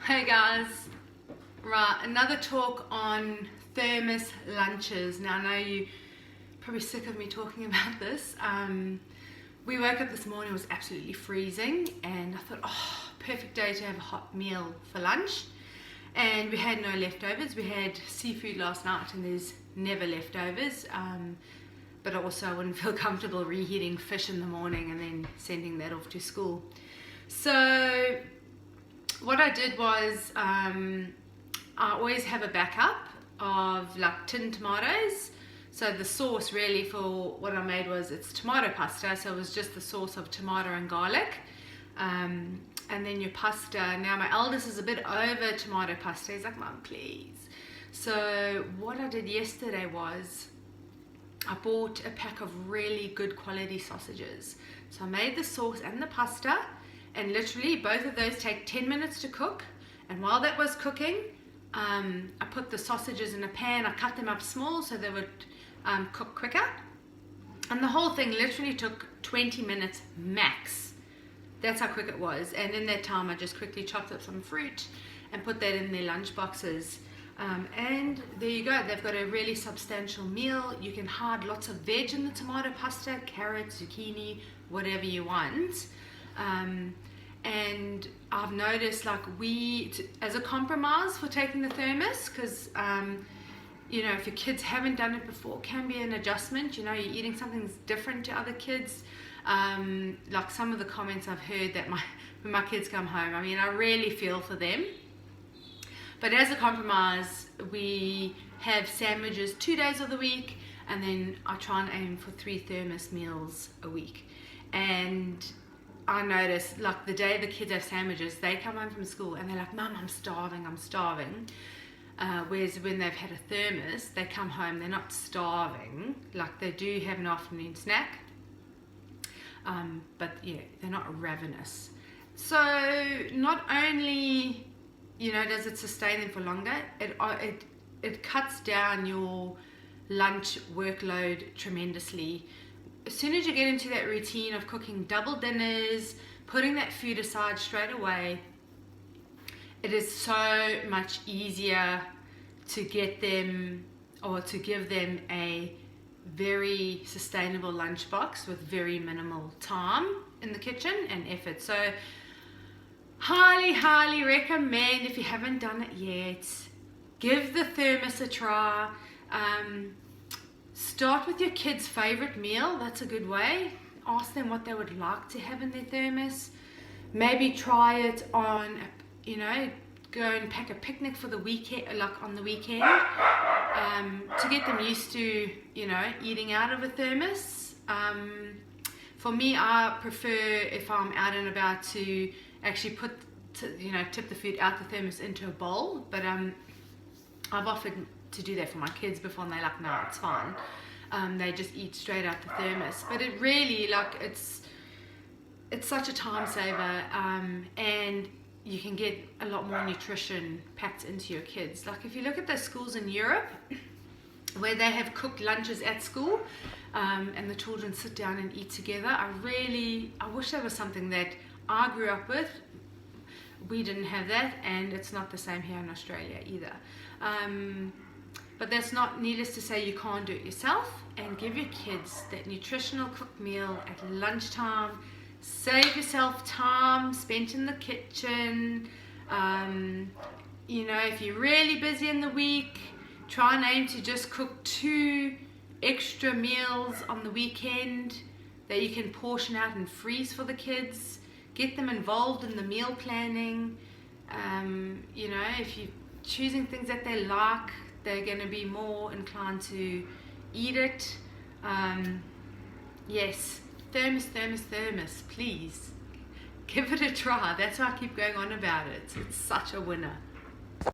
Hey guys, right, another talk on thermos lunches. Now I know you're probably sick of me talking about this. We woke up this morning, it was absolutely freezing, and I thought, oh, perfect day to have a hot meal for lunch. And we had no leftovers. We had seafood last night and there's never leftovers. But also I wouldn't feel comfortable reheating fish in the morning and then sending that off to school. So what I did was I always have a backup of like tinned tomatoes. So the sauce really for what I made was, it's tomato pasta, so it was just the sauce of tomato and garlic. And then your pasta. Now my eldest is a bit over tomato pasta. He's like, Mum, please. So what I did yesterday was I bought a pack of really good quality sausages. So I made the sauce and the pasta, and literally both of those take 10 minutes to cook. And while that was cooking, I put the sausages in a pan. I cut them up small so they would cook quicker. And the whole thing literally took 20 minutes max. That's how quick it was. And in that time I just quickly chopped up some fruit and put that in their lunch boxes. And there you go, they've got a really substantial meal. You can hide lots of veg in the tomato pasta, carrots, zucchini, whatever you want. And I've noticed, like, as a compromise for taking the thermos, because you know, if your kids haven't done it before, it can be an adjustment. You know, you're eating something that's different to other kids. Like some of the comments I've heard that when my kids come home, I mean, I really feel for them. But as a compromise, we have sandwiches 2 days of the week, and then I try and aim for 3 thermos meals a week. And I notice, like, the day the kids have sandwiches, they come home from school and they're like, Mum, I'm starving. Whereas when they've had a thermos, they come home, they're not starving. Like, they do have an afternoon snack, but yeah, they're not ravenous. So not only, you know, does it sustain them for longer, it cuts down your lunch workload tremendously. As soon as you get into that routine of cooking double dinners, putting that food aside straight away, it is so much easier to get them, or to give them, a very sustainable lunchbox with very minimal time in the kitchen and effort. So highly recommend, if you haven't done it yet, give the thermos a try. Start with your kids' favorite meal. That's a good way. Ask them what they would like to have in their thermos. Maybe try it on, you know, go and pack a picnic for the weekend, like on the weekend, to get them used to, you know, eating out of a thermos. For me, I prefer, if I'm out and about, to actually tip the food out the thermos into a bowl. But I've offered to do that for my kids before, and they're like, no, it's fine. They just eat straight out the thermos. But it really, like, it's such a time saver, and you can get a lot more nutrition packed into your kids. Like, if you look at the schools in Europe where they have cooked lunches at school, and the children sit down and eat together, I wish that was something that I grew up with. We didn't have that, and it's not the same here in Australia either. But that's not, needless to say, you can't do it yourself. And give your kids that nutritional cooked meal at lunchtime. Save yourself time spent in the kitchen. You know, if you're really busy in the week, try and aim to just cook 2 extra meals on the weekend that you can portion out and freeze for the kids. Get them involved in the meal planning. You know, if you're choosing things that they like, they're going to be more inclined to eat it. Yes, thermos, please. Give it a try. That's why I keep going on about it. It's such a winner.